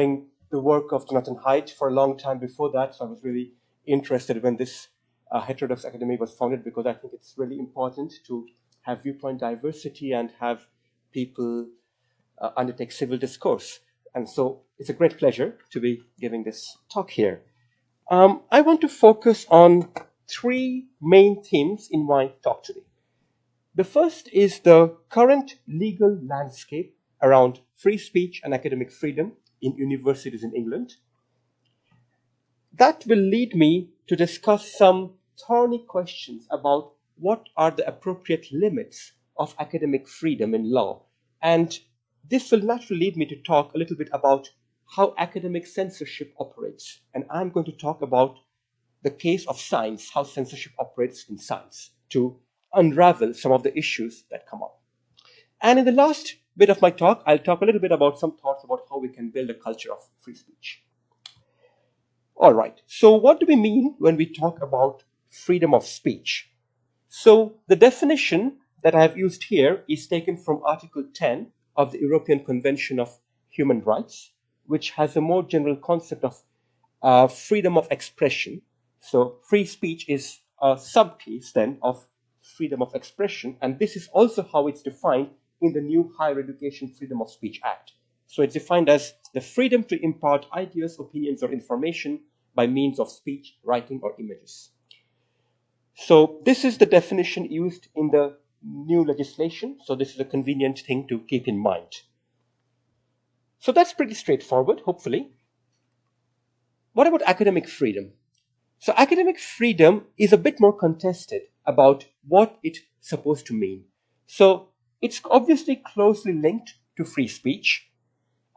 The work of Jonathan Haidt for a long time before that, so I was really interested when this Heterodox Academy was founded, because I think it's really important to have viewpoint diversity and have people undertake civil discourse. And so it's a great pleasure to be giving this talk here. I want to focus on three main themes in my talk today. The first is the current legal landscape around free speech and academic freedom in universities in England. That will lead me to discuss some thorny questions about what are the appropriate limits of academic freedom in law. And this will naturally lead me to talk a little bit about how academic censorship operates. And I'm going to talk about the case of science, how censorship operates in science, to unravel some of the issues that come up. And in the last bit of my talk, I'll talk a little bit about some thoughts about how we can build a culture of free speech. All right, so what do we mean when we talk about freedom of speech? So the definition that I have used here is taken from Article 10 of the European Convention of Human Rights, which has a more general concept of freedom of expression. So free speech is a subcase then of freedom of expression, and this is also how it's defined in the new Higher Education Freedom of Speech Act. So it's defined as the freedom to impart ideas, opinions, or information by means of speech, writing, or images. So this is the definition used in the new legislation. So this is a convenient thing to keep in mind. So that's pretty straightforward, hopefully. What about academic freedom? So academic freedom is a bit more contested about what it's supposed to mean. So it's obviously closely linked to free speech,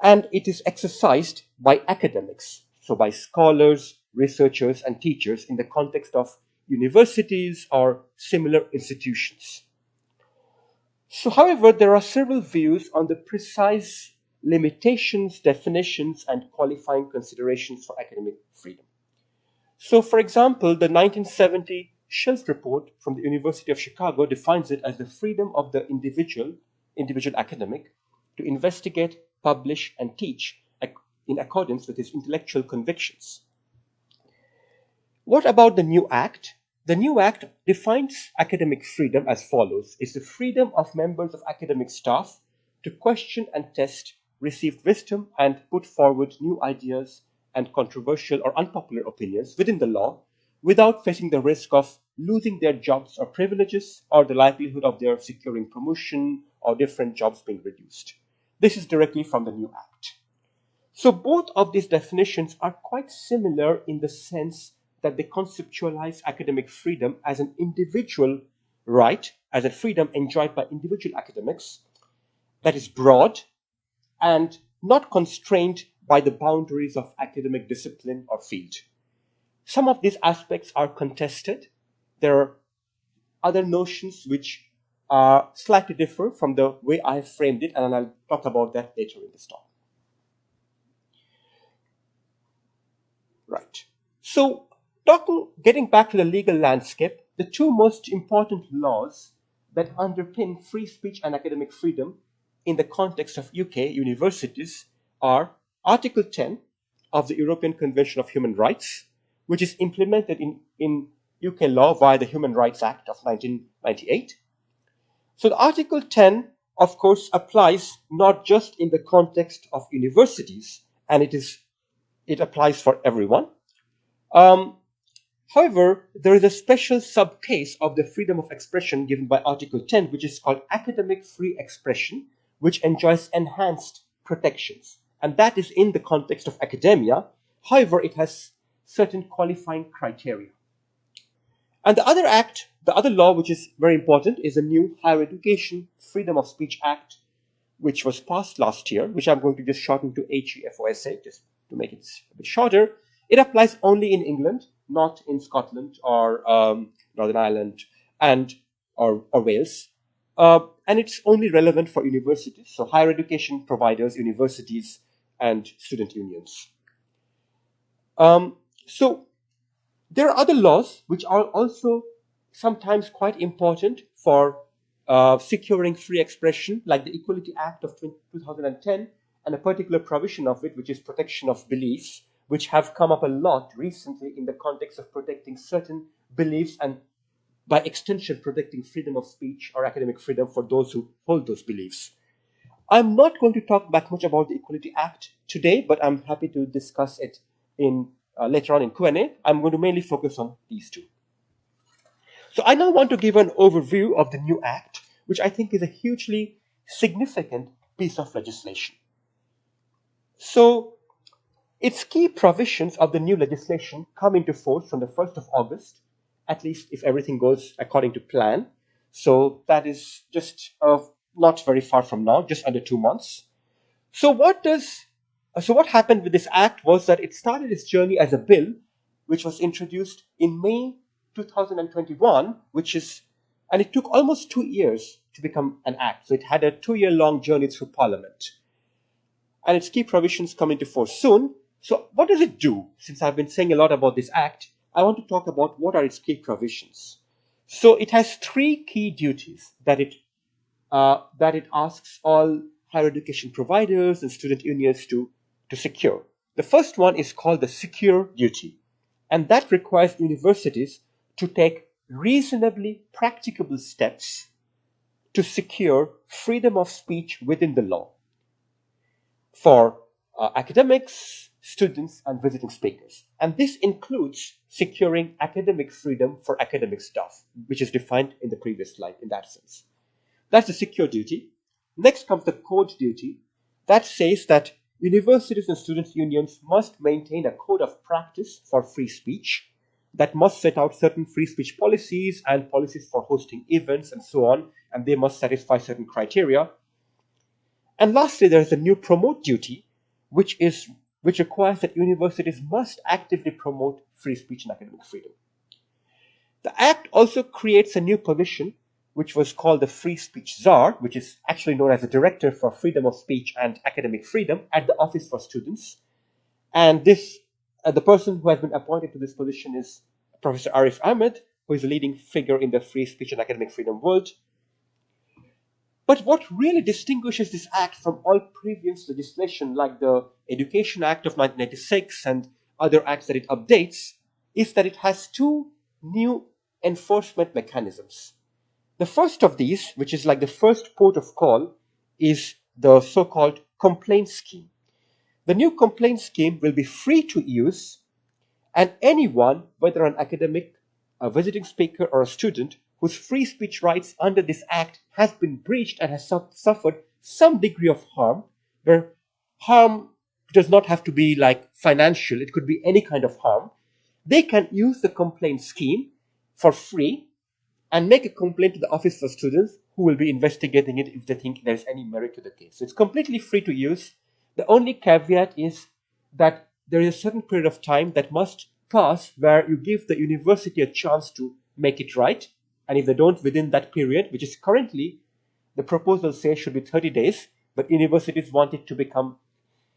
and it is exercised by academics, so by scholars, researchers, and teachers in the context of universities or similar institutions. So, however, there are several views on the precise limitations, definitions, and qualifying considerations for academic freedom. So, for example, the 1970 Schilf report from the University of Chicago defines it as the freedom of the individual academic to investigate, publish, and teach in accordance with his intellectual convictions. What about the new Act? The new Act defines academic freedom as follows. It's the freedom of members of academic staff to question and test received wisdom and put forward new ideas and controversial or unpopular opinions within the law without facing the risk of losing their jobs or privileges or the likelihood of their securing promotion or different jobs being reduced. This is directly from the new Act. So both of these definitions are quite similar in the sense that they conceptualize academic freedom as an individual right, as a freedom enjoyed by individual academics that is broad and not constrained by the boundaries of academic discipline or field. Some of these aspects are contested. There are other notions which slightly differ from the way I have framed it, and I'll talk about that later in this talk. Right. So, getting back to the legal landscape, the two most important laws that underpin free speech and academic freedom in the context of UK universities are Article 10 of the European Convention of Human Rights, which is implemented in UK law via the Human Rights Act of 1998. So the Article 10, of course, applies not just in the context of universities, and it applies for everyone. However, there is a special subcase of the freedom of expression given by Article 10, which is called academic free expression, which enjoys enhanced protections. And that is in the context of academia. However, it has certain qualifying criteria. And the other law, which is very important, is the new Higher Education Freedom of Speech Act, which was passed last year, which I'm going to just shorten to HEFOSA, just to make it a bit shorter. It applies only in England, not in Scotland or Northern Ireland or Wales. And it's only relevant for universities, so higher education providers, universities, and student unions. So there are other laws which are also sometimes quite important for securing free expression, like the Equality Act of 2010 and a particular provision of it, which is protection of beliefs, which have come up a lot recently in the context of protecting certain beliefs and by extension protecting freedom of speech or academic freedom for those who hold those beliefs. I'm not going to talk that much about the Equality Act today, but I'm happy to discuss it in later on in Q&A. I'm going to mainly focus on these two. So I now want to give an overview of the new act, which I think is a hugely significant piece of legislation. So its key provisions of the new legislation come into force from the 1st of August, at least if everything goes according to plan. So that is just not very far from now, just under 2 months. So what happened with this act was that it started its journey as a bill, which was introduced in May 2021, and it took almost 2 years to become an act. So it had a 2-year-long journey through Parliament. And its key provisions come into force soon. So what does it do? Since I've been saying a lot about this act, I want to talk about what are its key provisions. So it has 3 key duties that it asks all higher education providers and student unions to secure. The first one is called the secure duty, and that requires universities to take reasonably practicable steps to secure freedom of speech within the law for academics, students, and visiting speakers. And this includes securing academic freedom for academic staff, which is defined in the previous slide in that sense. That's the secure duty. Next comes the code duty. That says that universities and students' unions must maintain a code of practice for free speech that must set out certain free speech policies and policies for hosting events and so on, and they must satisfy certain criteria. And lastly, there is a new promote duty, which requires that universities must actively promote free speech and academic freedom. The Act also creates a new position, which was called the Free Speech Czar, which is actually known as the Director for Freedom of Speech and Academic Freedom at the Office for Students. And the person who has been appointed to this position is Professor Arif Ahmed, who is a leading figure in the free speech and academic freedom world. But what really distinguishes this act from all previous legislation like the Education Act of 1996 and other acts that it updates is that it has 2 new enforcement mechanisms. The first of these, which is like the first port of call, is the so-called complaint scheme. The new complaint scheme will be free to use, and anyone, whether an academic, a visiting speaker, or a student, whose free speech rights under this act has been breached and has suffered some degree of harm, where harm does not have to be like financial, it could be any kind of harm, they can use the complaint scheme for free and make a complaint to the Office for Students, who will be investigating it if they think there's any merit to the case. So it's completely free to use. The only caveat is that there is a certain period of time that must pass where you give the university a chance to make it right. And if they don't within that period, which is currently, the proposal says should be 30 days, but universities want it to become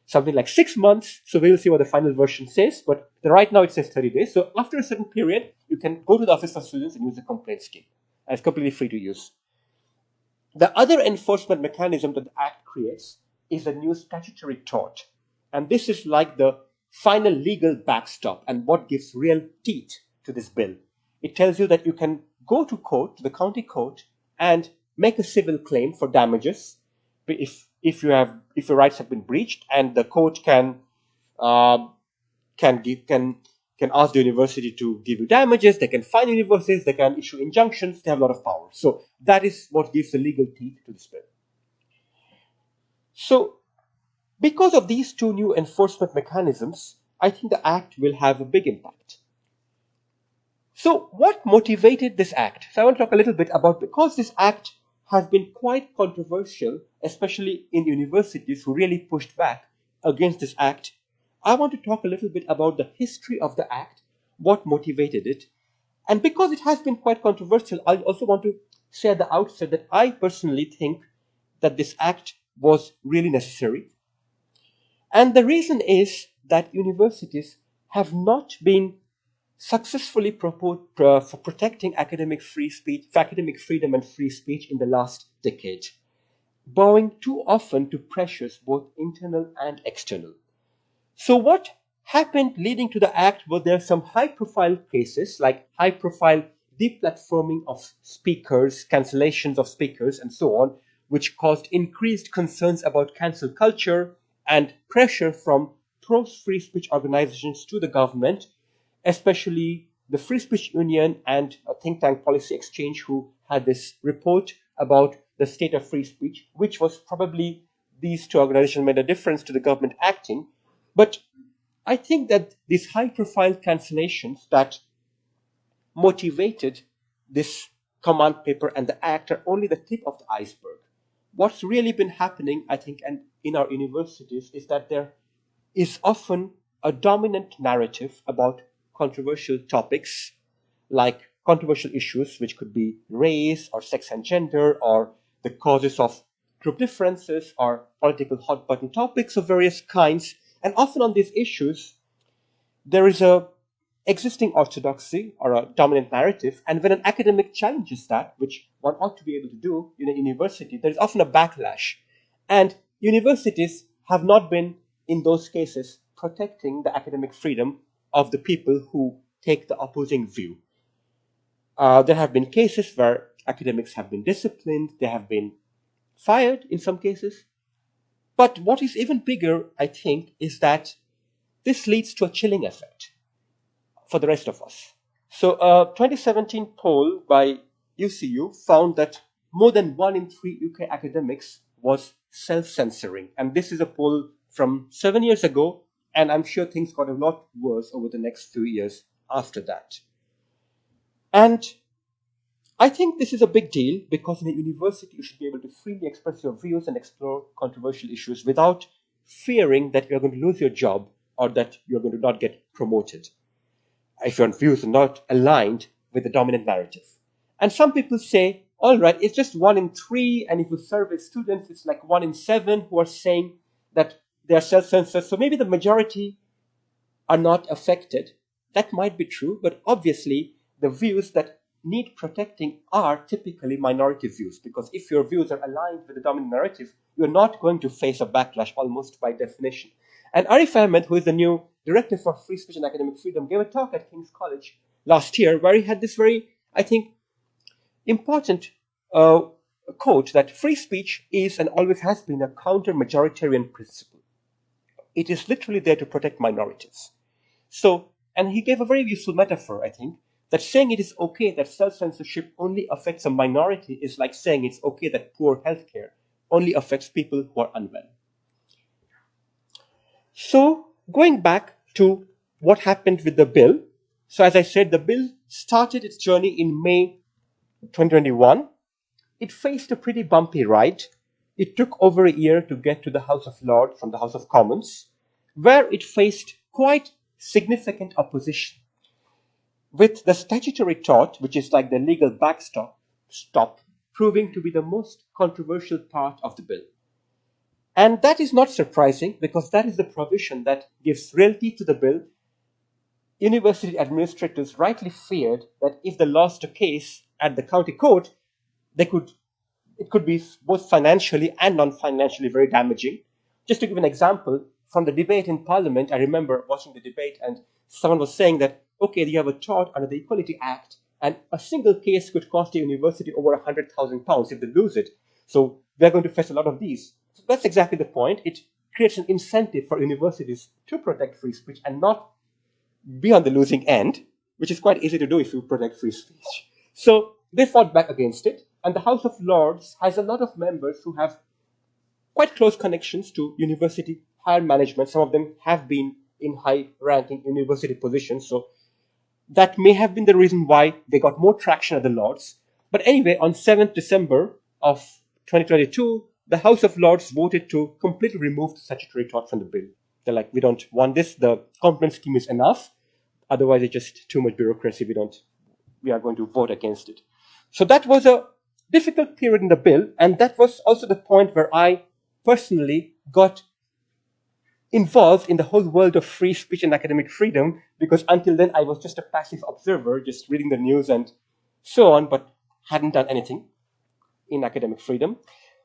something like 6 months. So we will see what the final version says. But right now it says 30 days. So after a certain period, you can go to the Office for Students and use the complaint scheme. And it's completely free to use. The other enforcement mechanism that the Act creates is a new statutory tort. And this is like the final legal backstop and what gives real teeth to this bill. It tells you that you can go to court, to the county court, and make a civil claim for damages if your rights have been breached, and the court can ask the university to give you damages. They can fine universities. They can issue injunctions. They have a lot of power. So that is what gives the legal teeth to this bill. So because of these 2 new enforcement mechanisms, I think the Act will have a big impact. So what motivated this Act? So I want to talk a little bit about, because this Act has been quite controversial, especially in universities who really pushed back against this Act, I want to talk a little bit about the history of the Act, what motivated it. And because it has been quite controversial, I also want to say at the outset that I personally think that this Act was really necessary. And the reason is that universities have not been successfully for protecting academic freedom and free speech in the last decade. bowing too often to pressures, both internal and external. So what happened leading to the act were there some high-profile cases, like high-profile deplatforming of speakers, cancellations of speakers, and so on, which caused increased concerns about cancel culture and pressure from pro-free speech organizations to the government, especially the Free Speech Union and a think tank Policy Exchange, who had this report about the state of free speech, which was probably these two organizations made a difference to the government acting. But I think that these high profile cancellations that motivated this command paper and the act are only the tip of the iceberg. What's really been happening, I think, and in our universities is that there is often a dominant narrative about controversial topics, like controversial issues, which could be race or sex and gender or the causes of group differences or political hot button topics of various kinds. And often on these issues, there is a existing orthodoxy or a dominant narrative, and when an academic challenges that, which one ought to be able to do in a university, there is often a backlash. And universities have not been, in those cases, protecting the academic freedom of the people who take the opposing view. There have been cases where academics have been disciplined, they have been fired in some cases. But what is even bigger, I think, is that this leads to a chilling effect for the rest of us. So a 2017 poll by UCU found that more than 1 in 3 UK academics was self-censoring. And this is a poll from 7 years ago, and I'm sure things got a lot worse over the next few years after that. And I think this is a big deal because in a university you should be able to freely express your views and explore controversial issues without fearing that you're going to lose your job or that you're going to not get promoted if your views are not aligned with the dominant narrative. And some people say, all right, it's just 1 in 3, and if you survey students, it's like 1 in 7 who are saying that they are self-censored. So maybe the majority are not affected. That might be true, but obviously the views that need protecting are typically minority views, because if your views are aligned with the dominant narrative, you're not going to face a backlash almost by definition. And Arif Ahmed, who is the new director for free speech and academic freedom, gave a talk at King's College last year where he had this very, I think, important quote that free speech is and always has been a counter-majoritarian principle. It is literally there to protect minorities. So, and he gave a very useful metaphor, I think, that saying it is okay that self-censorship only affects a minority is like saying it's okay that poor healthcare only affects people who are unwell. So, going back to what happened with the bill. So, as I said, the bill started its journey in May 2021. It faced a pretty bumpy ride. It took over a year to get to the House of Lords from the House of Commons, where it faced quite significant opposition, with the statutory tort, which is like the legal backstop, proving to be the most controversial part of the bill. And that is not surprising because that is the provision that gives reality to the bill. University administrators rightly feared that if they lost a case at the county court, it could be both financially and non-financially very damaging. Just to give an example, from the debate in Parliament, I remember watching the debate and someone was saying that, okay, you have a tort under the Equality Act, and a single case could cost the university over £100,000 if they lose it. So we're going to face a lot of these. So that's exactly the point. It creates an incentive for universities to protect free speech and not be on the losing end, which is quite easy to do if you protect free speech. So they fought back against it, and the House of Lords has a lot of members who have quite close connections to university higher management. Some of them have been in high-ranking university positions, so that may have been the reason why they got more traction at the Lords. But anyway, on 7th December of 2022, the House of Lords voted to completely remove the statutory tort from the bill. They're like, we don't want this. The complaint scheme is enough. Otherwise, it's just too much bureaucracy. We are going to vote against it. So that was a difficult period in the bill. And that was also the point where I personally got involved in the whole world of free speech and academic freedom, because until then I was just a passive observer, just reading the news and so on, but hadn't done anything in academic freedom.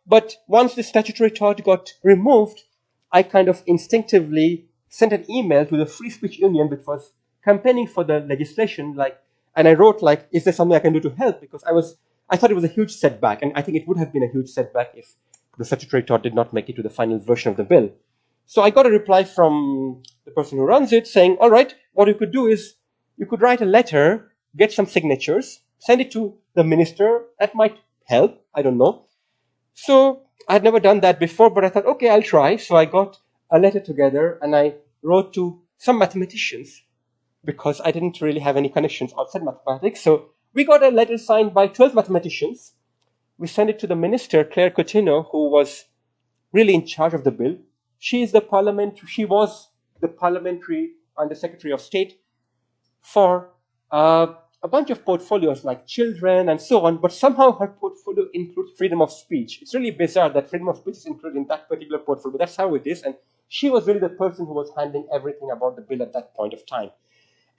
But once the statutory tort got removed, I kind of instinctively sent an email to the Free Speech Union, which was campaigning for the legislation, and I wrote is there something I can do to help? Because I thought it was a huge setback, and I think it would have been a huge setback if the statutory tort did not make it to the final version of the bill. So I got a reply from the person who runs it saying, all right, what you could do is you could write a letter, get some signatures, send it to the minister. That might help. I don't know. So I had never done that before, but I thought, okay, I'll try. So I got a letter together and I wrote to some mathematicians because I didn't really have any connections outside mathematics. So we got a letter signed by 12 mathematicians. We sent it to the minister, Claire Coutinho, who was really in charge of the bill. She was the parliamentary Undersecretary of State for a bunch of portfolios like children and so on, but somehow her portfolio includes freedom of speech. It's really bizarre that freedom of speech is included in that particular portfolio, but that's how it is. And she was really the person who was handling everything about the bill at that point of time.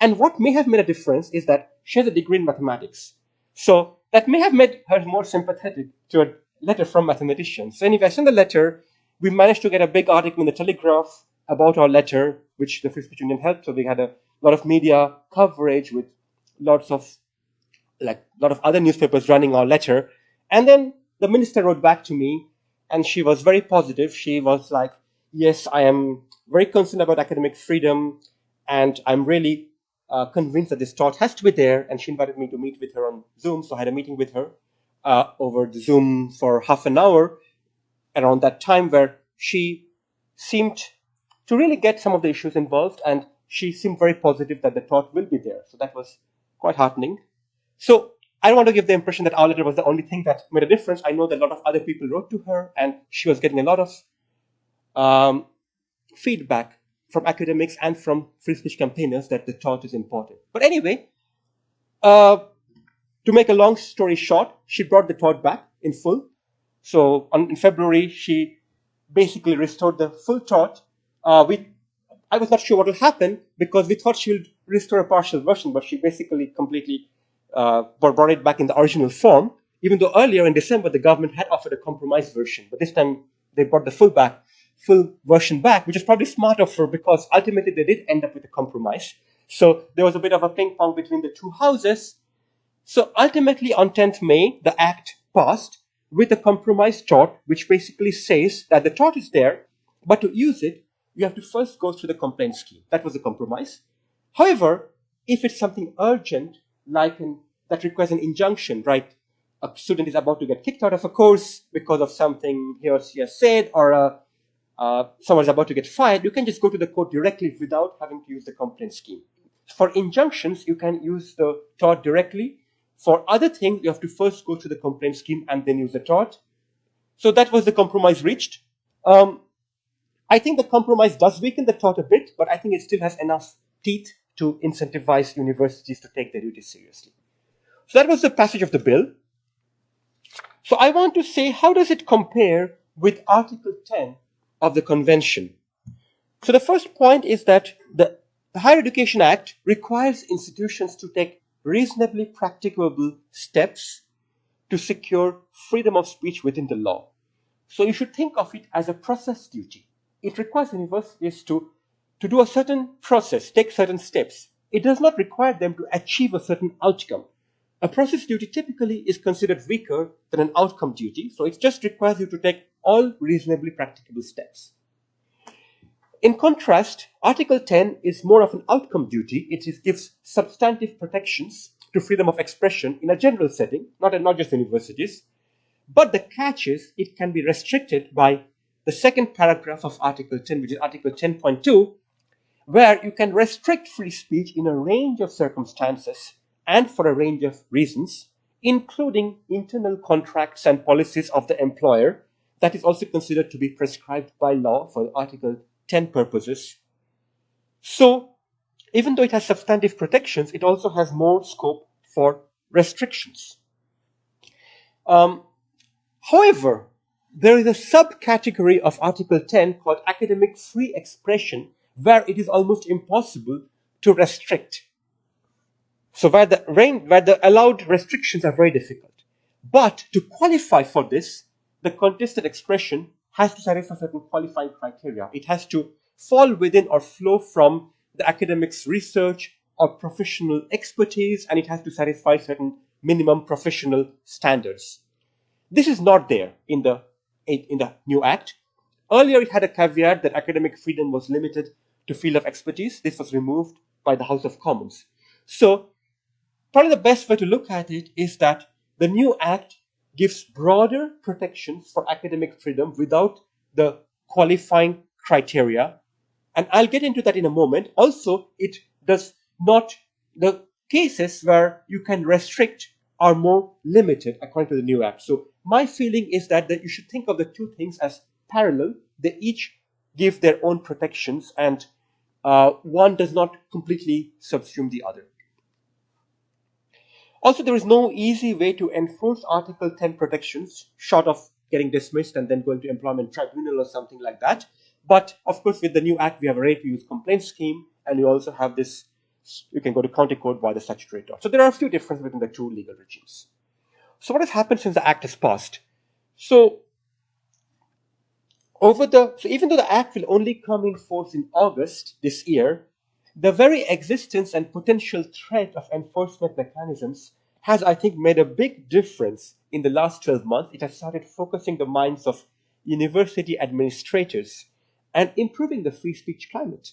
And what may have made a difference is that she has a degree in mathematics. So that may have made her more sympathetic to a letter from mathematicians. So anyway, I sent the letter. We managed to get a big article in the Telegraph about our letter, which the Free Speech Union helped. So we had a lot of media coverage with lot of other newspapers running our letter. And then the minister wrote back to me, and she was very positive. She was like, yes, I am very concerned about academic freedom, and I'm really convinced that this tort has to be there. And she invited me to meet with her on Zoom. So I had a meeting with her over the Zoom for half an hour around that time, where she seemed to really get some of the issues involved, and she seemed very positive that the tort will be there. So that was quite heartening. So I don't want to give the impression that our letter was the only thing that made a difference. I know that a lot of other people wrote to her, and she was getting a lot of feedback from academics and from free speech campaigners that the tort is important. But anyway, to make a long story short, she brought the tort back in full. So in February, she basically restored the full tort. I was not sure what will happen because we thought she would restore a partial version, but she basically completely brought it back in the original form, even though earlier in December the government had offered a compromise version. But this time they brought the full version back, which is probably smart of her because ultimately they did end up with a compromise. So there was a bit of a ping pong between the two houses. So ultimately on 10th May, the act passed with a compromise tort, which basically says that the tort is there, but to use it, you have to first go through the complaint scheme. That was the compromise. However, if it's something urgent, that requires an injunction, right? A student is about to get kicked out of a course because of something he or she has said, or someone is about to get fired, you can just go to the court directly without having to use the complaint scheme. For injunctions, you can use the tort directly. For other things, you have to first go through the complaint scheme and then use the tort. So that was the compromise reached. I think the compromise does weaken the tort a bit, but I think it still has enough teeth to incentivize universities to take their duties seriously. So that was the passage of the bill. So I want to say, how does it compare with Article 10 of the Convention? So the first point is that the Higher Education Act requires institutions to take reasonably practicable steps to secure freedom of speech within the law. So you should think of it as a process duty. It requires universities to do a certain process, take certain steps. It does not require them to achieve a certain outcome. A process duty typically is considered weaker than an outcome duty, so it just requires you to take all reasonably practicable steps. In contrast, Article 10 is more of an outcome duty. It gives substantive protections to freedom of expression in a general setting, not just universities. But the catch is it can be restricted by the second paragraph of Article 10, which is Article 10.2, where you can restrict free speech in a range of circumstances and for a range of reasons, including internal contracts and policies of the employer. That is also considered to be prescribed by law for Article 10 purposes. So, even though it has substantive protections, it also has more scope for restrictions. However, there is a subcategory of Article 10 called academic free expression, where it is almost impossible to restrict. So where the allowed restrictions are very difficult. But to qualify for this, the contested expression has to satisfy certain qualifying criteria. It has to fall within or flow from the academic's research or professional expertise, and it has to satisfy certain minimum professional standards. This is not there in the new act. Earlier, it had a caveat that academic freedom was limited to field of expertise. This was removed by the House of Commons. So, probably the best way to look at it is that the new act gives broader protections for academic freedom without the qualifying criteria. And I'll get into that in a moment. Also, it does not, the cases where you can restrict are more limited according to the new act. So my feeling is that you should think of the two things as parallel. They each give their own protections, and one does not completely subsume the other. Also, there is no easy way to enforce Article 10 protections short of getting dismissed and then going to employment tribunal or something like that. But of course, with the new act, we have a right to use complaint scheme, and you also have this, you can go to county court via the statutory tort. So there are a few differences between the two legal regimes. So what has happened since the act has passed? So even though the act will only come in force in August this year, the very existence and potential threat of enforcement mechanisms has, I think, made a big difference in the last 12 months. It has started focusing the minds of university administrators and improving the free speech climate.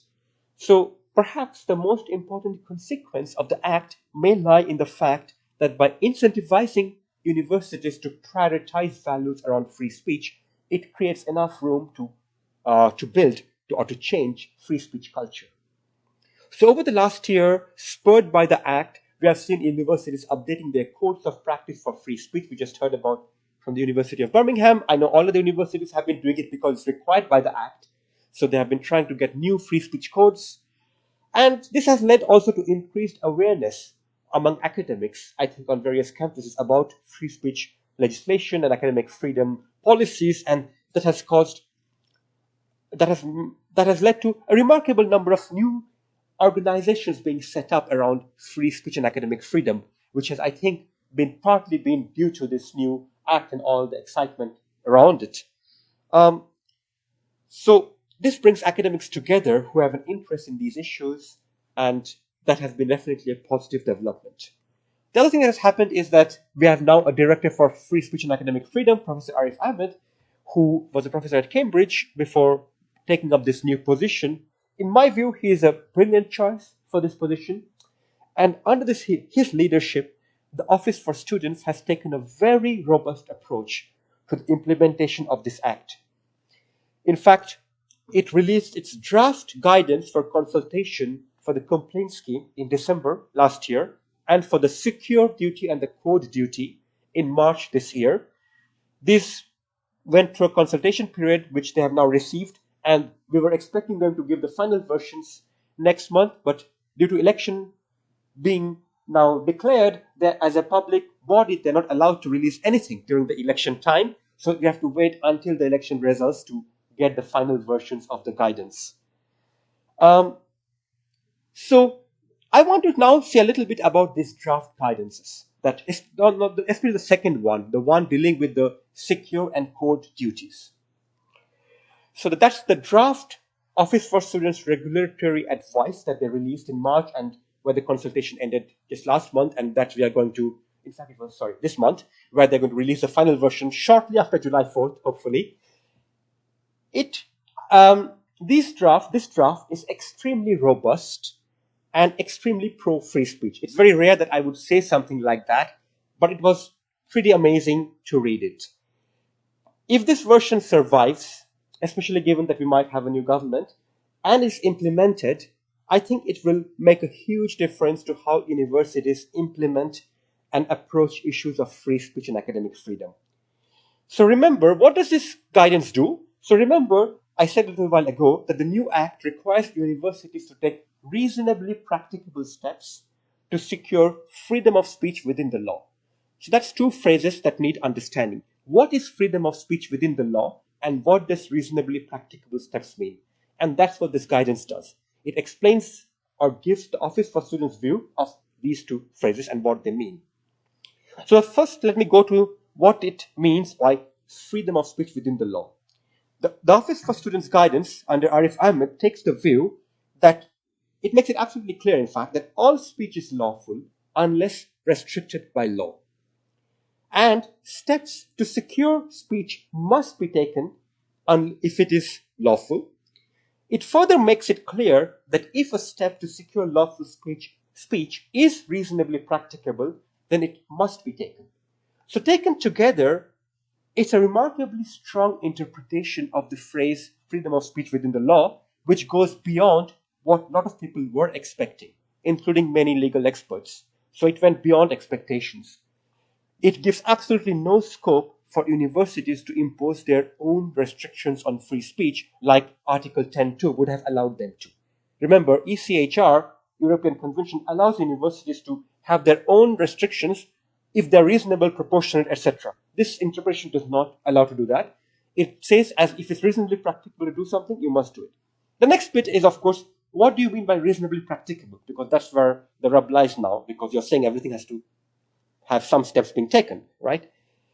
So perhaps the most important consequence of the act may lie in the fact that by incentivizing universities to prioritize values around free speech, it creates enough room to build or to change free speech culture. So over the last year, spurred by the act, we have seen universities updating their codes of practice for free speech. We just heard about from the University of Birmingham. I know all of the universities have been doing it because it's required by the act. So they have been trying to get new free speech codes. And this has led also to increased awareness among academics, I think, on various campuses about free speech legislation and academic freedom policies, and that has led to a remarkable number of new organizations being set up around free speech and academic freedom, which has, I think, partly been due to this new act and all the excitement around it. So this brings academics together who have an interest in these issues, and that has been definitely a positive development. The other thing that has happened is that we have now a director for free speech and academic freedom, Professor Arif Ahmed, who was a professor at Cambridge before taking up this new position. In my view, he is a brilliant choice for this position. And under his leadership, the Office for Students has taken a very robust approach to the implementation of this act. In fact, it released its draft guidance for consultation for the complaint scheme in December last year, and for the secure duty and the code duty in March this year. These went through a consultation period, which they have now received, and we were expecting them to give the final versions next month, but due to election being now declared, that as a public body, they're not allowed to release anything during the election time. So we have to wait until the election results to get the final versions of the guidance. So I want to now say a little bit about these draft guidances. That is especially the second one, the one dealing with the secure and code duties. So that's the draft Office for Students regulatory advice that they released in March, and where the consultation ended just last month, and that we are going to, in fact, this month, where they're going to release the final version shortly after July 4th, hopefully. This draft is extremely robust and extremely pro-free speech. It's very rare that I would say something like that, but it was pretty amazing to read it. If this version survives, especially given that we might have a new government, and is implemented, I think it will make a huge difference to how universities implement and approach issues of free speech and academic freedom. So remember, what does this guidance do? So remember, I said a little while ago that the new act requires universities to take reasonably practicable steps to secure freedom of speech within the law. So that's two phrases that need understanding. What is freedom of speech within the law, and what does reasonably practicable steps mean? And that's what this guidance does. It explains or gives the Office for Students' view of these two phrases and what they mean. So first, let me go to what it means by freedom of speech within the law. The Office for Students Guidance under Arif Ahmed takes the view that it makes it absolutely clear, in fact, that all speech is lawful unless restricted by law. And steps to secure speech must be taken if it is lawful. It further makes it clear that if a step to secure lawful speech is reasonably practicable, then it must be taken. So taken together, it's a remarkably strong interpretation of the phrase freedom of speech within the law, which goes beyond what a lot of people were expecting, including many legal experts. So it went beyond expectations. It gives absolutely no scope for universities to impose their own restrictions on free speech, like Article 10.2 would have allowed them to. Remember, ECHR, European Convention, allows universities to have their own restrictions if they're reasonable, proportionate, etc. This interpretation does not allow to do that. It says as if it's reasonably practicable to do something, you must do it. The next bit is, of course, what do you mean by reasonably practicable? Because that's where the rub lies now, because you're saying everything has to have some steps being taken, right?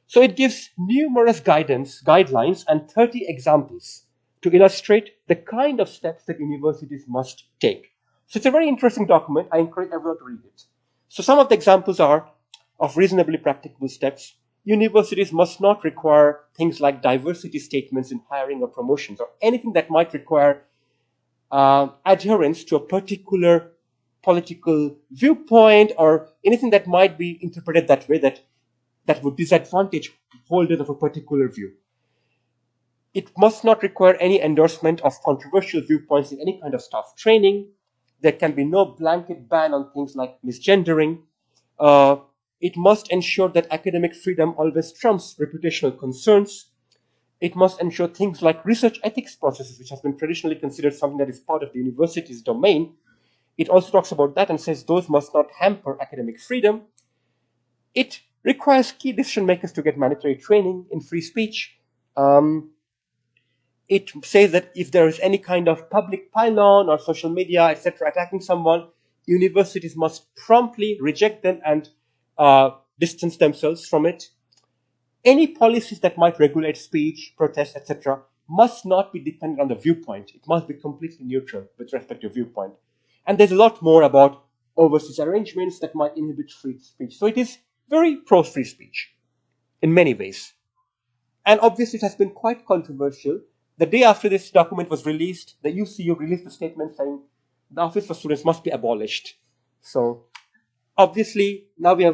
So it gives numerous guidelines, and 30 examples to illustrate the kind of steps that universities must take. So it's a very interesting document. I encourage everyone to read it. So some of the examples are of reasonably practicable steps. Universities must not require things like diversity statements in hiring or promotions, or anything that might require adherence to a particular political viewpoint, or anything that might be interpreted that way that would disadvantage holders of a particular view. It must not require any endorsement of controversial viewpoints in any kind of staff training. There can be no blanket ban on things like misgendering. It must ensure that academic freedom always trumps reputational concerns. It must ensure things like research ethics processes, which has been traditionally considered something that is part of the university's domain. It also talks about that and says those must not hamper academic freedom. It requires key decision makers to get mandatory training in free speech. It says that if there is any kind of public pylon or social media, etc., attacking someone, universities must promptly reject them and distance themselves from it. Any policies that might regulate speech, protest, etc., must not be dependent on the viewpoint. It must be completely neutral with respect to viewpoint. And there's a lot more about overseas arrangements that might inhibit free speech. So it is very pro-free speech in many ways. And obviously it has been quite controversial. The day after this document was released, the UCU released a statement saying the Office for Students must be abolished. So obviously now we're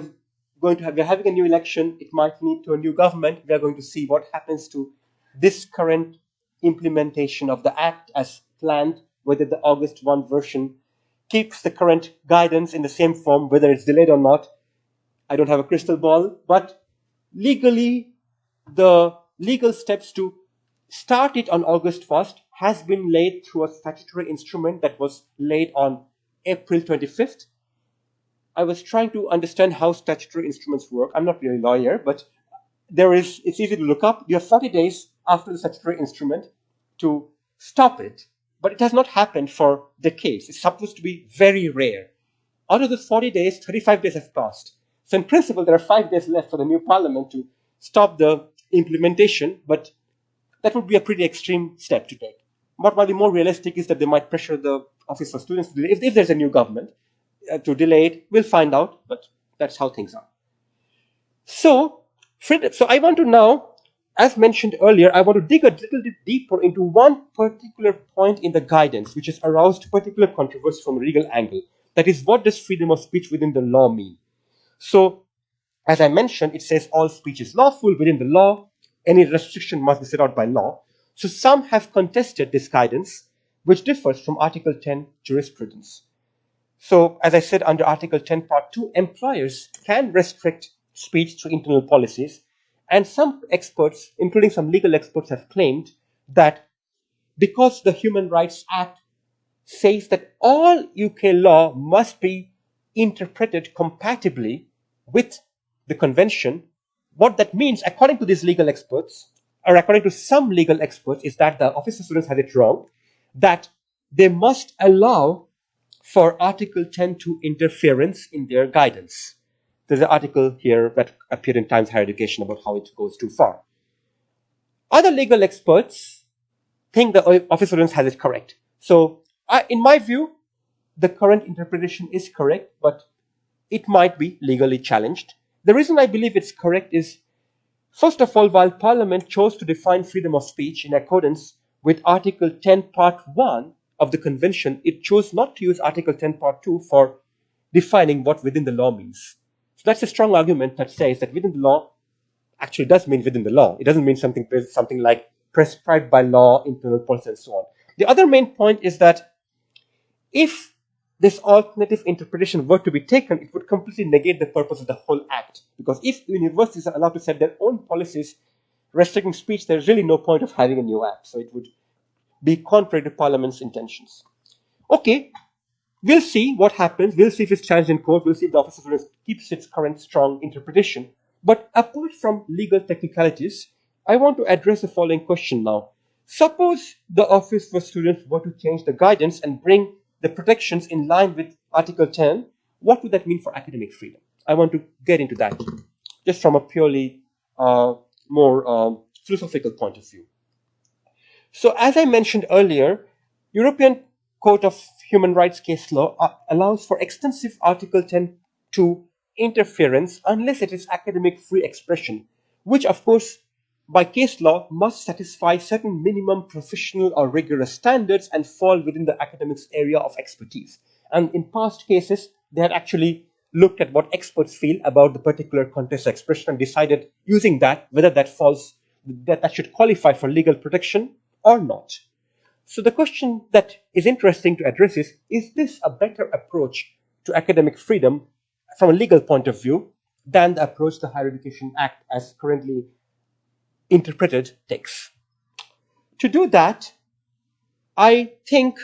having a new election. It might lead to a new government. We are going to see what happens to this current implementation of the Act as planned, whether the August 1 version keeps the current guidance in the same form, whether it's delayed or not. I don't have a crystal ball, but legally, the legal steps to start it on August 1st has been laid through a statutory instrument that was laid on April 25th. I was trying to understand how statutory instruments work. I'm not really a lawyer, but it's easy to look up. You have 40 days after the statutory instrument to stop it, but it has not happened for decades. It's supposed to be very rare. Out of the 40 days, 35 days have passed. So in principle, there are 5 days left for the new parliament to stop the implementation, but that would be a pretty extreme step to take. What might be more realistic is that they might pressure the Office for Students to delay. If there's a new government, to delay it, we'll find out, but that's how things are. So I want to now, as mentioned earlier, I want to dig a little bit deeper into one particular point in the guidance, which has aroused particular controversy from a legal angle. That is, what does freedom of speech within the law mean? So, as I mentioned, it says all speech is lawful within the law. Any restriction must be set out by law. So some have contested this guidance, which differs from Article 10 jurisprudence. So, as I said, under Article 10, Part 2, employers can restrict speech through internal policies. And some experts, including some legal experts, have claimed that because the Human Rights Act says that all UK law must be interpreted compatibly with the convention, what that means, according to these legal experts, or according to some legal experts, is that the Office of Students had it wrong, that they must allow for Article 10.2 interference in their guidance. There's an article here that appeared in Times Higher Education about how it goes too far. Other legal experts think the Office of Students has it correct. So, in my view, the current interpretation is correct, but it might be legally challenged. The reason I believe it's correct is, first of all, while Parliament chose to define freedom of speech in accordance with Article 10, Part 1 of the Convention, it chose not to use Article 10, Part 2 for defining what within the law means. So that's a strong argument that says that within the law actually does mean within the law. It doesn't mean something like prescribed by law, internal policy, and so on. The other main point is that if this alternative interpretation were to be taken, it would completely negate the purpose of the whole act. Because if universities are allowed to set their own policies restricting speech, there's really no point of having a new act. So it would be contrary to Parliament's intentions. Okay, we'll see what happens. We'll see if it's challenged in court. We'll see if the Office of Students keeps its current strong interpretation. But apart from legal technicalities, I want to address the following question now. Suppose the Office of Students were to change the guidance and bring the protections in line with Article 10, what would that mean for academic freedom? I want to get into that just from a purely more philosophical point of view. So as I mentioned earlier, European Court of Human Rights case law allows for extensive Article 10(2) interference unless it is academic free expression, which of course by case law must satisfy certain minimum professional or rigorous standards and fall within the academic's area of expertise. And in past cases, they had actually looked at what experts feel about the particular contest expression and decided using that whether that should qualify for legal protection or not. So the question that is interesting to address is this a better approach to academic freedom from a legal point of view than the approach the Higher Education Act as currently interpreted takes? To do that, I think,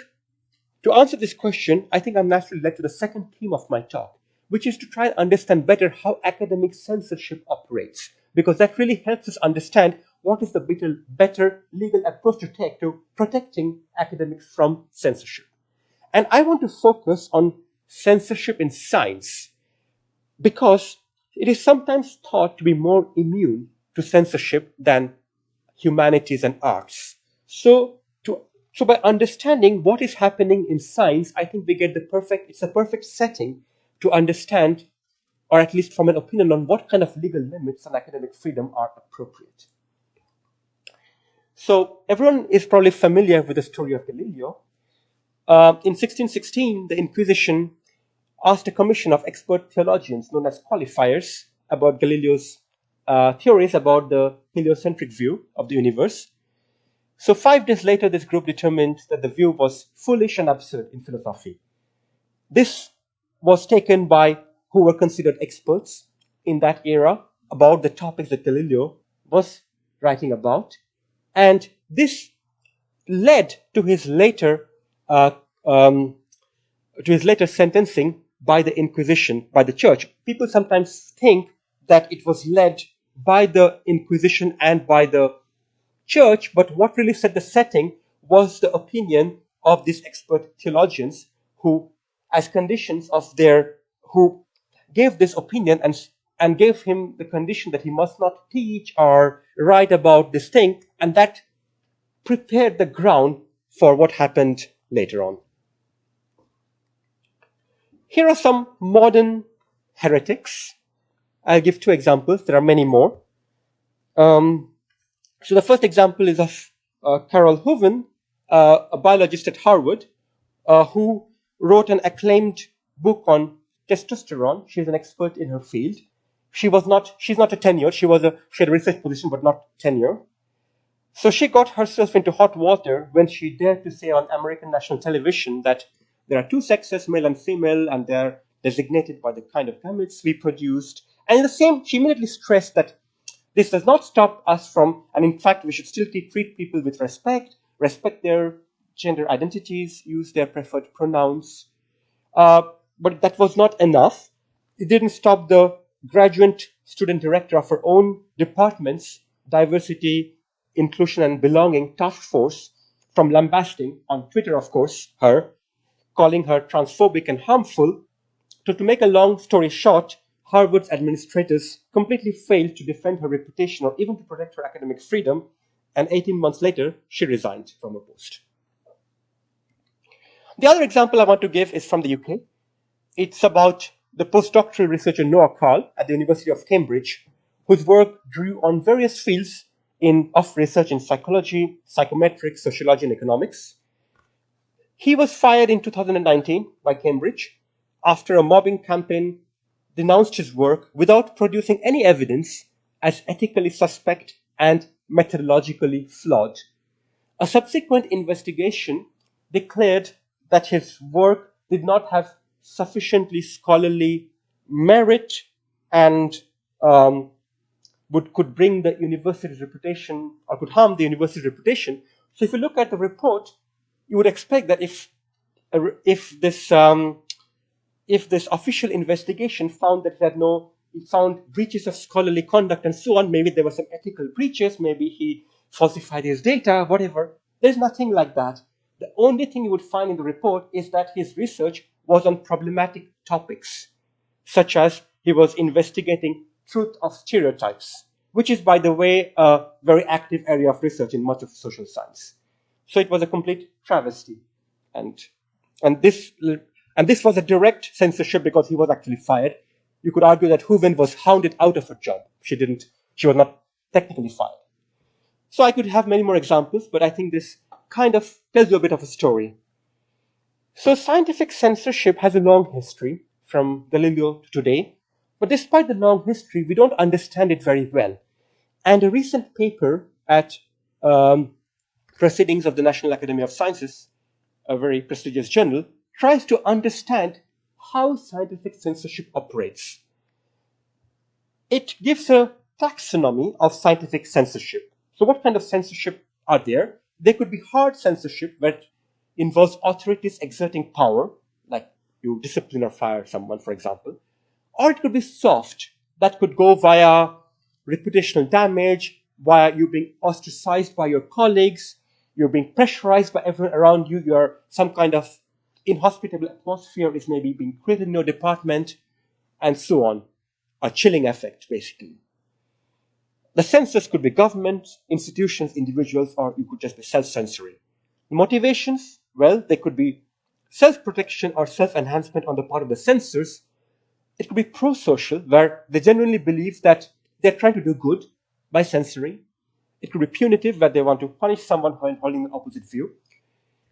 to answer this question, I think I'm naturally led to the second theme of my talk, which is to try and understand better how academic censorship operates, because that really helps us understand what is the better legal approach to take to protecting academics from censorship. And I want to focus on censorship in science, because it is sometimes thought to be more immune to censorship than humanities and arts. So by understanding what is happening in science, I think we get it's a perfect setting to understand, or at least form an opinion on what kind of legal limits on academic freedom are appropriate. So everyone is probably familiar with the story of Galileo. In 1616, the Inquisition asked a commission of expert theologians known as qualifiers about Galileo's theories about the heliocentric view of the universe. So 5 days later, this group determined that the view was foolish and absurd in philosophy. This was taken by who were considered experts in that era about the topics that Galileo was writing about. And this led to his later sentencing by the Inquisition, by the Church. People sometimes think that it was led by the Inquisition and by the Church, but what really set the setting was the opinion of these expert theologians who, as conditions of who gave this opinion and gave him the condition that he must not teach or write about this thing, and that prepared the ground for what happened later on. Here are some modern heretics. I'll give 2 examples. There are many more. So the first example is of Carol Hooven, a biologist at Harvard, who wrote an acclaimed book on testosterone. She's an expert in her field. She's not a tenured. She had a research position, but not tenure. So she got herself into hot water when she dared to say on American national television that there are 2 sexes, male and female, and they're designated by the kind of gametes we produced. And in the same, she immediately stressed that this does not stop us from, and in fact, we should still treat people with respect their gender identities, use their preferred pronouns. But that was not enough. It didn't stop the graduate student director of her own department's diversity, inclusion, and belonging task force from lambasting, on Twitter, of course, her, calling her transphobic and harmful. So to make a long story short, Harvard's administrators completely failed to defend her reputation or even to protect her academic freedom, and 18 months later, she resigned from her post. The other example I want to give is from the UK. It's about the postdoctoral researcher Noah Carl at the University of Cambridge, whose work drew on various fields of research in psychology, psychometrics, sociology, and economics. He was fired in 2019 by Cambridge after a mobbing campaign denounced his work without producing any evidence as ethically suspect and methodologically flawed. A subsequent investigation declared that his work did not have sufficiently scholarly merit and could bring the university's reputation or could harm the university's reputation. So if you look at the report, you would expect that if this official investigation found that it found breaches of scholarly conduct and so on, maybe there were some ethical breaches, maybe he falsified his data, whatever. There's nothing like that. The only thing you would find in the report is that his research was on problematic topics, such as he was investigating truth of stereotypes, which is, by the way, a very active area of research in much of social science. So it was a complete travesty. And this was a direct censorship because he was actually fired. You could argue that Hooven was hounded out of her job. She was not technically fired. So I could have many more examples, but I think this kind of tells you a bit of a story. So scientific censorship has a long history from Galileo to today, but despite the long history, we don't understand it very well. And a recent paper at Proceedings of the National Academy of Sciences, a very prestigious journal, tries to understand how scientific censorship operates. It gives a taxonomy of scientific censorship. So what kind of censorship are there? There could be hard censorship where it involves authorities exerting power, like you discipline or fire someone, for example. Or it could be soft, that could go via reputational damage, via you being ostracized by your colleagues, you're being pressurized by everyone around you, you're some kind of inhospitable atmosphere is maybe being created in your department, and so on. A chilling effect, basically. The censors could be governments, institutions, individuals, or you could just be self-censoring. Motivations, well, they could be self-protection or self-enhancement on the part of the censors. It could be pro-social, where they genuinely believe that they're trying to do good by censoring. It could be punitive, where they want to punish someone holding an opposite view.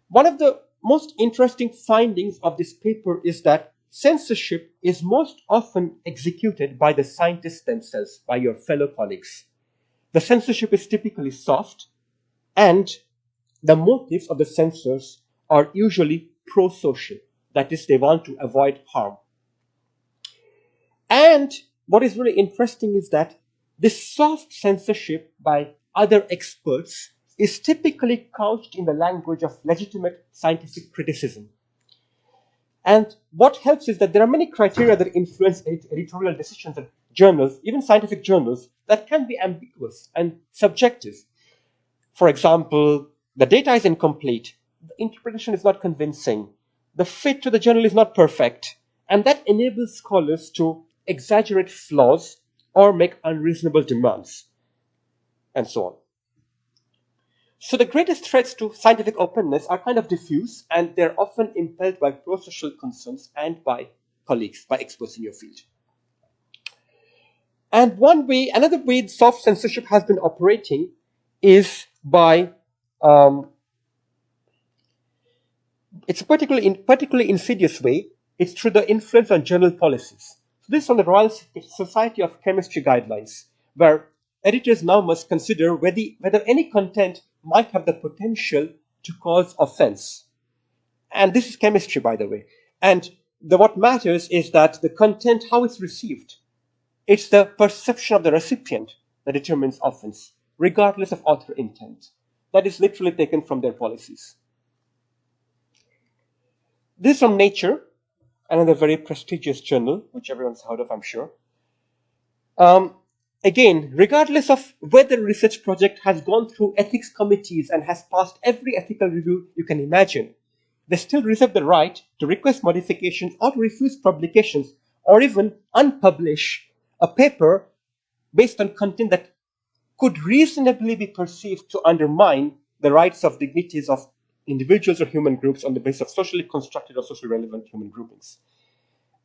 One of the most interesting findings of this paper is that censorship is most often executed by the scientists themselves, by your fellow colleagues. The censorship is typically soft, and the motives of the censors are usually pro-social. That is, they want to avoid harm. And what is really interesting is that this soft censorship by other experts is typically couched in the language of legitimate scientific criticism. And what helps is that there are many criteria that influence editorial decisions in journals, even scientific journals, that can be ambiguous and subjective. For example, the data is incomplete, the interpretation is not convincing, the fit to the journal is not perfect, and that enables scholars to exaggerate flaws or make unreasonable demands, and so on. So the greatest threats to scientific openness are kind of diffuse, and they're often impelled by pro-social concerns and by colleagues, by experts in your field. And another way soft censorship has been operating is by, it's a particularly insidious way, it's through the influence on journal policies. So this is from the Royal Society of Chemistry guidelines, where editors now must consider whether any content might have the potential to cause offense. And this is chemistry, by the way. And what matters is that the content, how it's received, it's the perception of the recipient that determines offense, regardless of author intent. That is literally taken from their policies. This is from Nature, another very prestigious journal, which everyone's heard of, I'm sure. Again, regardless of whether a research project has gone through ethics committees and has passed every ethical review you can imagine, they still reserve the right to request modifications or to refuse publications or even unpublish a paper based on content that could reasonably be perceived to undermine the rights of dignities of individuals or human groups on the basis of socially constructed or socially relevant human groupings.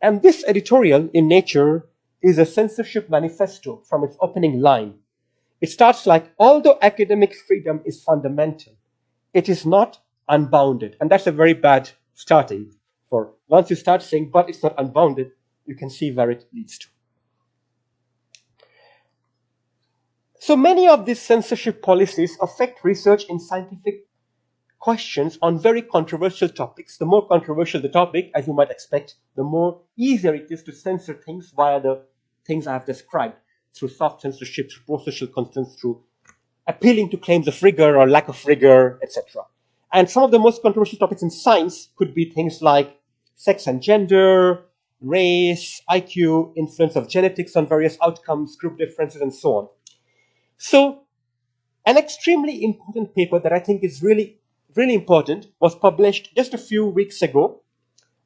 And this editorial in Nature is a censorship manifesto from its opening line. It starts like, although academic freedom is fundamental, it is not unbounded. And that's a very bad starting for once you start saying, but it's not unbounded, you can see where it leads to. So many of these censorship policies affect research in scientific questions on very controversial topics. The more controversial the topic, as you might expect, the more easier it is to censor things via the things I have described, through soft censorship, through pro-social constraints, through appealing to claims of rigor or lack of rigor, etc. And some of the most controversial topics in science could be things like sex and gender, race, IQ, influence of genetics on various outcomes, group differences, and so on. So an extremely important paper that I think is really important was published just a few weeks ago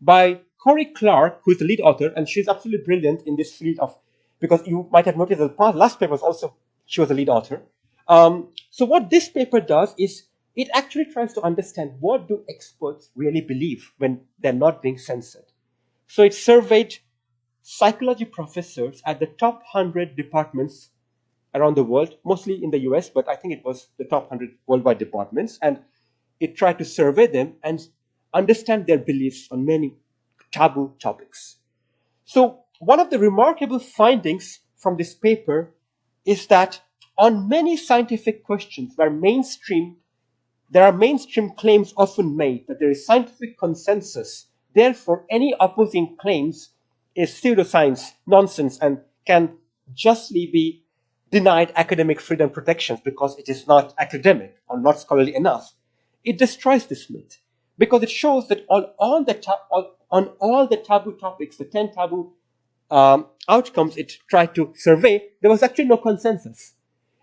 by Corey Clark, who is the lead author, and she's absolutely brilliant in this field of, because you might have noticed that the last paper was also, she was the lead author. So what this paper does is it actually tries to understand what do experts really believe when they're not being censored. So it surveyed psychology professors at the top 100 departments around the world, mostly in the US, but I think it was the top 100 worldwide departments. And it tried to survey them and understand their beliefs on many taboo topics. So one of the remarkable findings from this paper is that on many scientific questions where there are mainstream claims often made that there is scientific consensus, therefore any opposing claims is pseudoscience, nonsense, and can justly be denied academic freedom protections because it is not academic or not scholarly enough. It destroys this myth because it shows that on all the taboo topics, the 10 taboo outcomes it tried to survey, there was actually no consensus.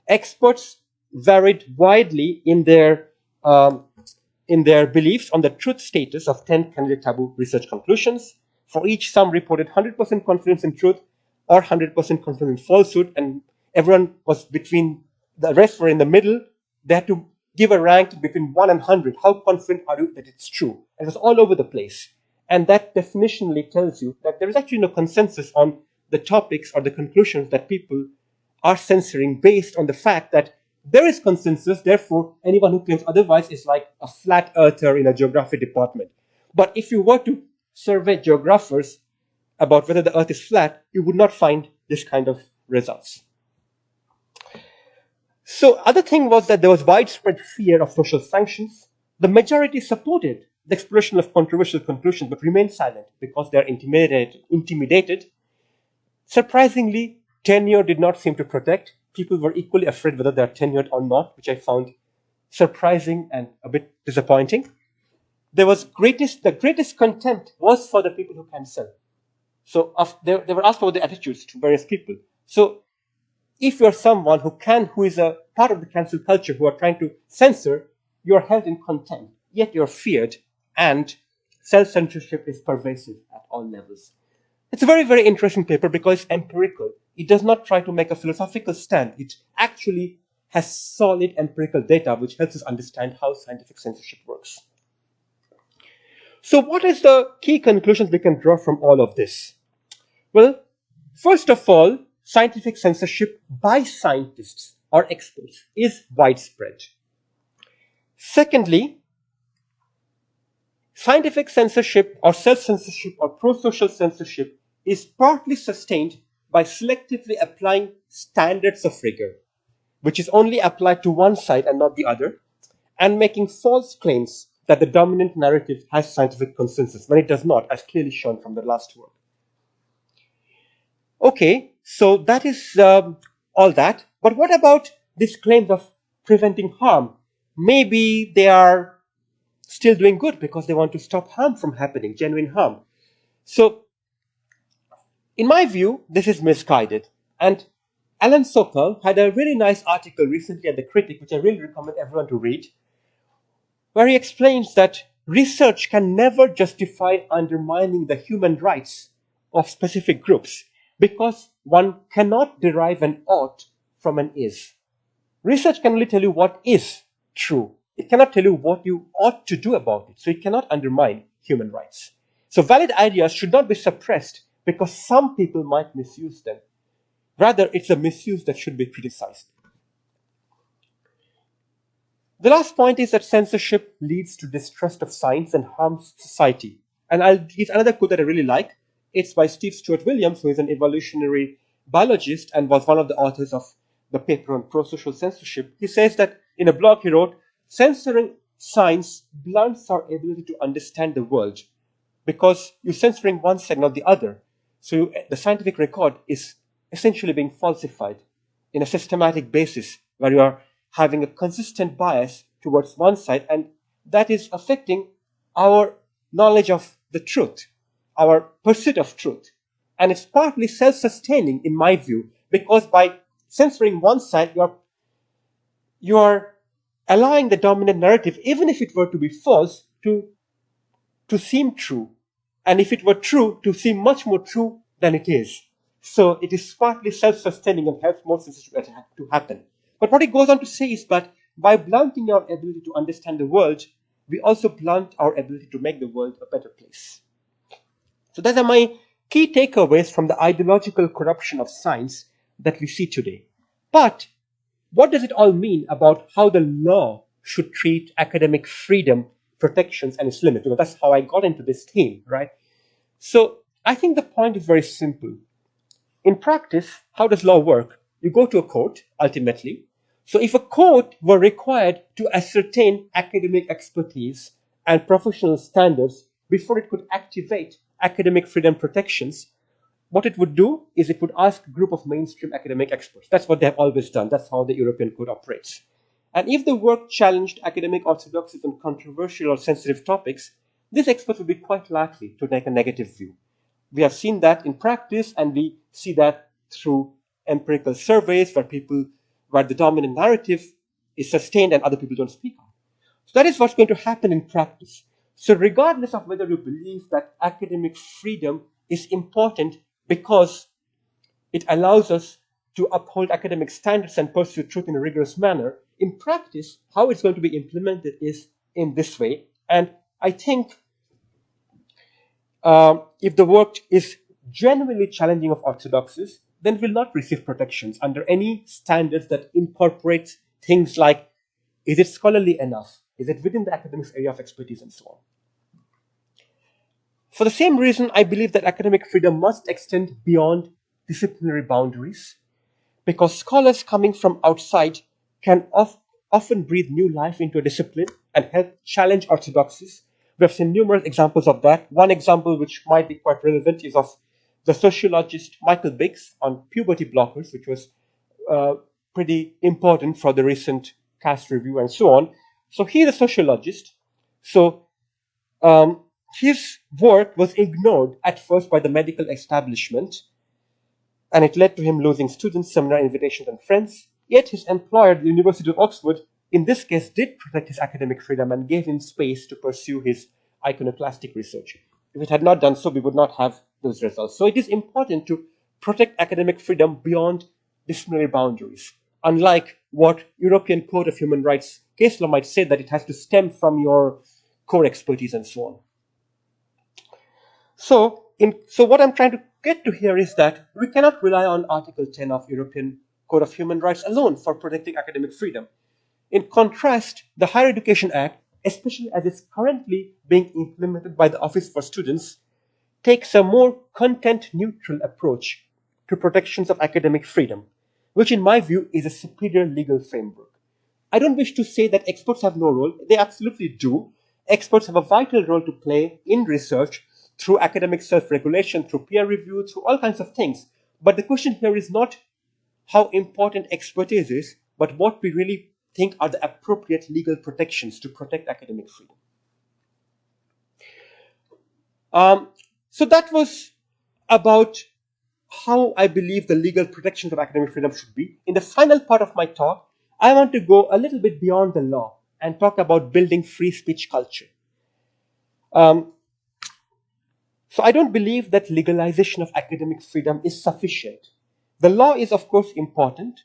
Experts varied widely in their beliefs on the truth status of 10 candidate taboo research conclusions. For each, some reported 100% confidence in truth or 100% confidence in falsehood, and everyone was between, the rest were in the middle. They had to give a rank between 1 and 100. How confident are you that it's true? It was all over the place. And that definitionally tells you that there is actually no consensus on the topics or the conclusions that people are censoring based on the fact that there is consensus, therefore anyone who claims otherwise is like a flat earther in a geography department. But if you were to survey geographers about whether the earth is flat, you would not find this kind of results. So other thing was that there was widespread fear of social sanctions. The majority supported the exploration of controversial conclusions but remained silent because they are intimidated. Surprisingly, tenure did not seem to protect. People were equally afraid whether they are tenured or not, which I found surprising and a bit disappointing. The greatest contempt was for the people who cancel. So they were asked about the attitudes to various people. So if you're someone who is a part of the cancel culture, who are trying to censor, you're held in contempt, yet you're feared, and self-censorship is pervasive at all levels. It's a very, very interesting paper because it's empirical. It does not try to make a philosophical stand. It actually has solid empirical data which helps us understand how scientific censorship works. So what is the key conclusions we can draw from all of this? Well, first of all, scientific censorship by scientists or experts is widespread. Secondly, scientific censorship or self-censorship or pro-social censorship is partly sustained by selectively applying standards of rigor, which is only applied to one side and not the other, and making false claims that the dominant narrative has scientific consensus when it does not, as clearly shown from the last work. Okay, so that is all that. But what about these claims of preventing harm? Maybe they are still doing good because they want to stop harm from happening, genuine harm. So, in my view, this is misguided. And Alan Sokal had a really nice article recently at The Critic, which I really recommend everyone to read, where he explains that research can never justify undermining the human rights of specific groups because one cannot derive an ought from an is. Research can only tell you what is true. It cannot tell you what you ought to do about it. So it cannot undermine human rights. So valid ideas should not be suppressed because some people might misuse them. Rather, it's the misuse that should be criticized. The last point is that censorship leads to distrust of science and harms society. And I'll give another quote that I really like. It's by Steve Stuart Williams, who is an evolutionary biologist and was one of the authors of the paper on pro-social censorship. He says that in a blog he wrote, censoring science blunts our ability to understand the world because you're censoring one side, not the other. So the scientific record is essentially being falsified in a systematic basis where you are having a consistent bias towards one side, and that is affecting our knowledge of the truth, our pursuit of truth. And it's partly self-sustaining in my view, because by censoring one side, you are allowing the dominant narrative, even if it were to be false, to seem true. And if it were true, to seem much more true than it is. So it is partly self-sustaining and helps more censorship to happen. But what he goes on to say is that by blunting our ability to understand the world, we also blunt our ability to make the world a better place. So those are my key takeaways from the ideological corruption of science that we see today. But what does it all mean about how the law should treat academic freedom, protections, and its limits? Because that's how I got into this theme, right? So I think the point is very simple. In practice, how does law work? You go to a court, ultimately. So if a court were required to ascertain academic expertise and professional standards before it could activate academic freedom protections, what it would do is it would ask a group of mainstream academic experts. That's what they have always done. That's how the European Code operates. And if the work challenged academic orthodoxies on controversial or sensitive topics, these experts would be quite likely to take a negative view. We have seen that in practice, and we see that through empirical surveys where the dominant narrative is sustained and other people don't speak out. So that is what's going to happen in practice. So regardless of whether you believe that academic freedom is important because it allows us to uphold academic standards and pursue truth in a rigorous manner, in practice, how it's going to be implemented is in this way. And I think if the work is genuinely challenging of orthodoxies, then will not receive protections under any standards that incorporate things like, is it scholarly enough? Is it within the academic area of expertise and so on? For the same reason, I believe that academic freedom must extend beyond disciplinary boundaries, because scholars coming from outside can often breathe new life into a discipline and help challenge orthodoxies. We have seen numerous examples of that. One example which might be quite relevant is of the sociologist Michael Biggs on puberty blockers, which was pretty important for the recent CAST review and so on. So he's a sociologist. So his work was ignored at first by the medical establishment, and it led to him losing students, seminar invitations, and friends. Yet his employer, the University of Oxford, in this case did protect his academic freedom and gave him space to pursue his iconoclastic research. If it had not done so, we would not have those results. So it is important to protect academic freedom beyond disciplinary boundaries, unlike what European Code of Human Rights case law might say, that it has to stem from your core expertise and so on. So what I'm trying to get to here is that we cannot rely on Article 10 of European Code of Human Rights alone for protecting academic freedom. In contrast, the Higher Education Act, especially as it's currently being implemented by the Office for Students, takes a more content-neutral approach to protections of academic freedom, which in my view is a superior legal framework. I don't wish to say that experts have no role. They absolutely do. Experts have a vital role to play in research through academic self-regulation, through peer review, through all kinds of things. But the question here is not how important expertise is, but what we really think are the appropriate legal protections to protect academic freedom. So that was about how I believe the legal protections of academic freedom should be. In the final part of my talk, I want to go a little bit beyond the law and talk about building free speech culture. So I don't believe that legalization of academic freedom is sufficient. The law is, of course, important.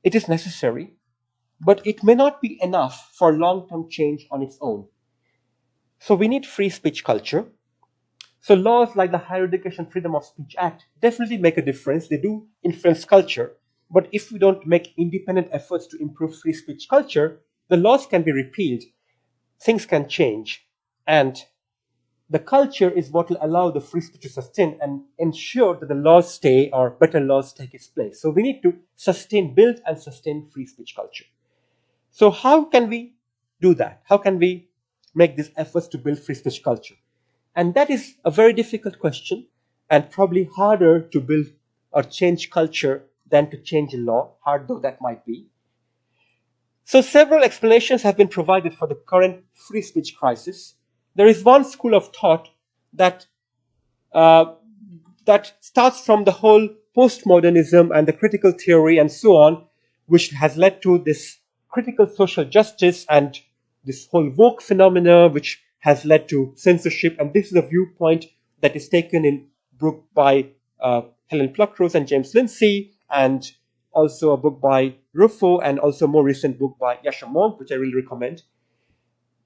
It is necessary. but it may not be enough for long-term change on its own. So we need free speech culture. So laws like the Higher Education Freedom of Speech Act definitely make a difference. They do influence culture. But if we don't make independent efforts to improve free speech culture, the laws can be repealed, things can change, and the culture is what will allow the free speech to sustain and ensure that the laws stay or better laws take its place. So we need to build and sustain free speech culture. So how can we do that? How can we make these efforts to build free speech culture? And that is a very difficult question and probably harder to build or change culture than to change a law, hard though that might be. So several explanations have been provided for the current free speech crisis. There is one school of thought that that starts from the whole postmodernism and the critical theory and so on, which has led to this critical social justice and this whole woke phenomena, which has led to censorship. And this is a viewpoint that is taken in book by Helen Pluckrose and James Lindsay, and also a book by Ruffo, and also a more recent book by Yasha Monk, which I really recommend.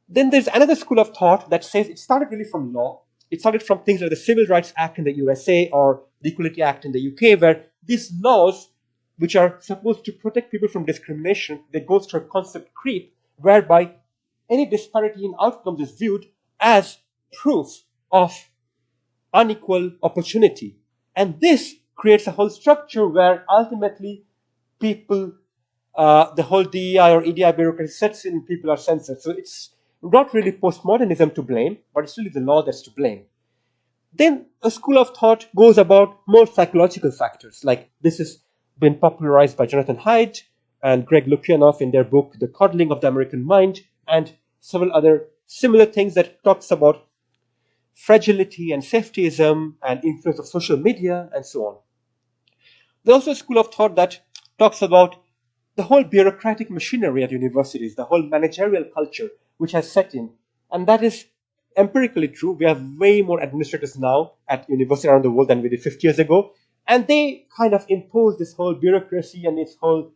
Then there's another school of thought that says it started really from law. It started from things like the Civil Rights Act in the USA or the Equality Act in the UK, where these laws, which are supposed to protect people from discrimination, they go through a concept creep, whereby any disparity in outcomes is viewed as proof of unequal opportunity. And this creates a whole structure where ultimately people, the whole DEI or EDI bureaucracy sets in, people are censored. So it's not really postmodernism to blame, but it's really the law that's to blame. Then a school of thought goes about more psychological factors, like this has been popularized by Jonathan Haidt and Greg Lukianoff in their book, The Coddling of the American Mind, and several other similar things that talks about fragility and safetyism and influence of social media and so on. There's also a school of thought that talks about the whole bureaucratic machinery at universities, the whole managerial culture which has set in. And that is empirically true. We have way more administrators now at universities around the world than we did 50 years ago. And they kind of impose this whole bureaucracy and this whole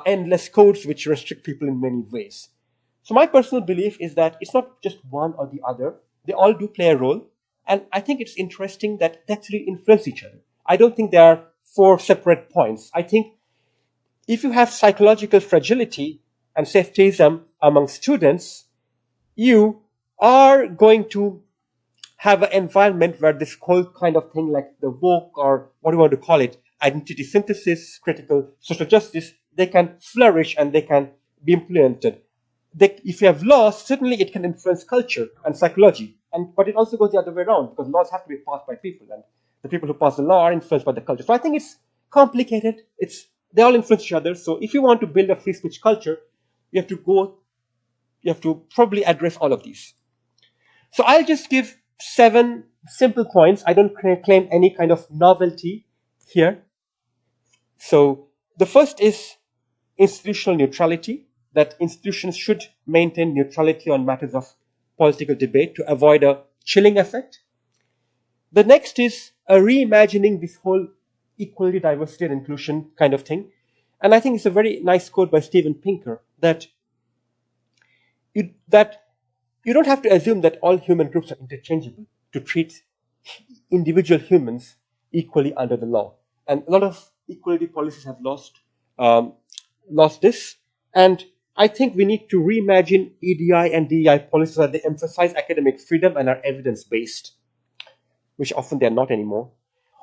endless codes which restrict people in many ways. So my personal belief is that it's not just one or the other. They all do play a role. And I think it's interesting that they actually influence each other. I don't think there are four separate points. I think if you have psychological fragility and safetyism among students, you are going to have an environment where this whole kind of thing like the woke, or what do you want to call it, identity synthesis, critical social justice, they can flourish and they can be implemented. If you have laws, certainly it can influence culture and psychology. But it also goes the other way around, because laws have to be passed by people, and the people who pass the law are influenced by the culture. So I think it's complicated. They all influence each other. So if you want to build a free speech culture, you have to probably address all of these. So I'll just give 7 simple points. I don't claim any kind of novelty here. So the first is institutional neutrality, that institutions should maintain neutrality on matters of political debate to avoid a chilling effect. The next is a reimagining this whole equality, diversity, and inclusion kind of thing. And I think it's a very nice quote by Steven Pinker that you don't have to assume that all human groups are interchangeable to treat individual humans equally under the law. And a lot of equality policies have lost this. And I think we need to reimagine EDI and DEI policies that they emphasize academic freedom and are evidence-based, which often they are not anymore.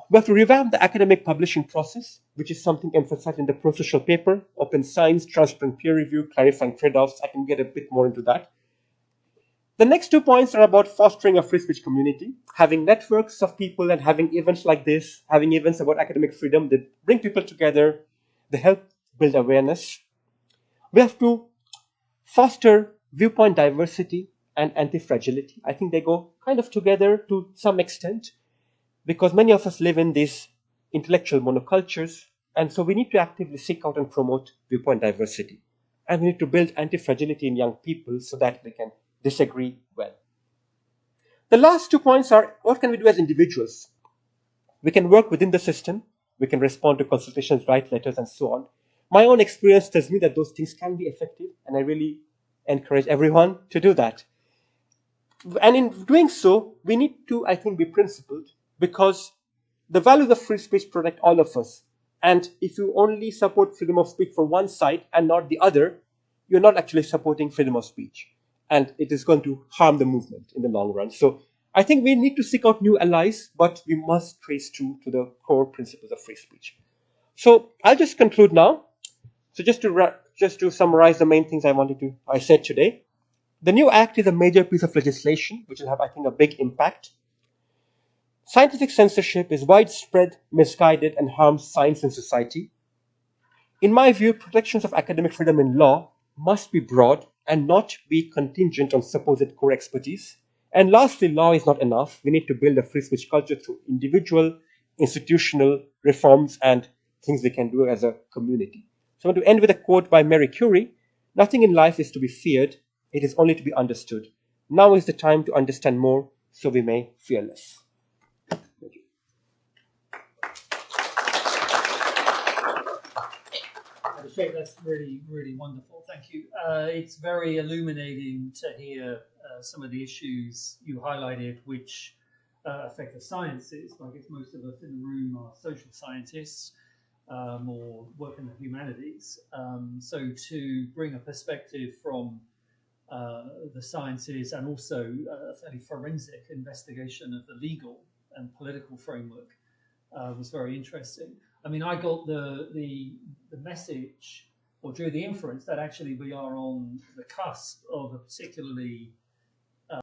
We have to revamp the academic publishing process, which is something emphasized in the pro-social paper, open science, transparent peer review, clarifying trade-offs. I can get a bit more into that. The next 2 points are about fostering a free speech community, having networks of people and having events like this, having events about academic freedom that bring people together, they help build awareness. We have to foster viewpoint diversity and anti-fragility. I think they go kind of together to some extent, because many of us live in these intellectual monocultures, and so we need to actively seek out and promote viewpoint diversity. And we need to build anti-fragility in young people so that they can disagree well. The last 2 points are, what can we do as individuals? We can work within the system, we can respond to consultations, write letters, and so on. My own experience tells me that those things can be effective, and I really encourage everyone to do that. And in doing so, we need to, I think, be principled, because the values of free speech protect all of us. And if you only support freedom of speech for one side and not the other, you're not actually supporting freedom of speech. And it is going to harm the movement in the long run. So I think we need to seek out new allies, but we must trace true to the core principles of free speech. So I'll just conclude now. So just to summarize the main things I said today. The new act is a major piece of legislation which will have, I think, a big impact. Scientific censorship is widespread, misguided, and harms science and society. In my view, protections of academic freedom in law must be broad and not be contingent on supposed core expertise. And lastly, law is not enough. We need to build a free speech culture through individual, institutional reforms and things we can do as a community. So I want to end with a quote by Marie Curie. Nothing in life is to be feared, it is only to be understood. Now is the time to understand more, so we may fear less. Thank you. Abhishek, that's really, really wonderful. Thank you. It's very illuminating to hear some of the issues you highlighted, which affect the sciences. I guess most of us in the room are social scientists or work in the humanities. So to bring a perspective from the sciences and also a fairly forensic investigation of the legal and political framework was very interesting. I mean, I got the message, or drew the inference, that actually we are on the cusp of a particularly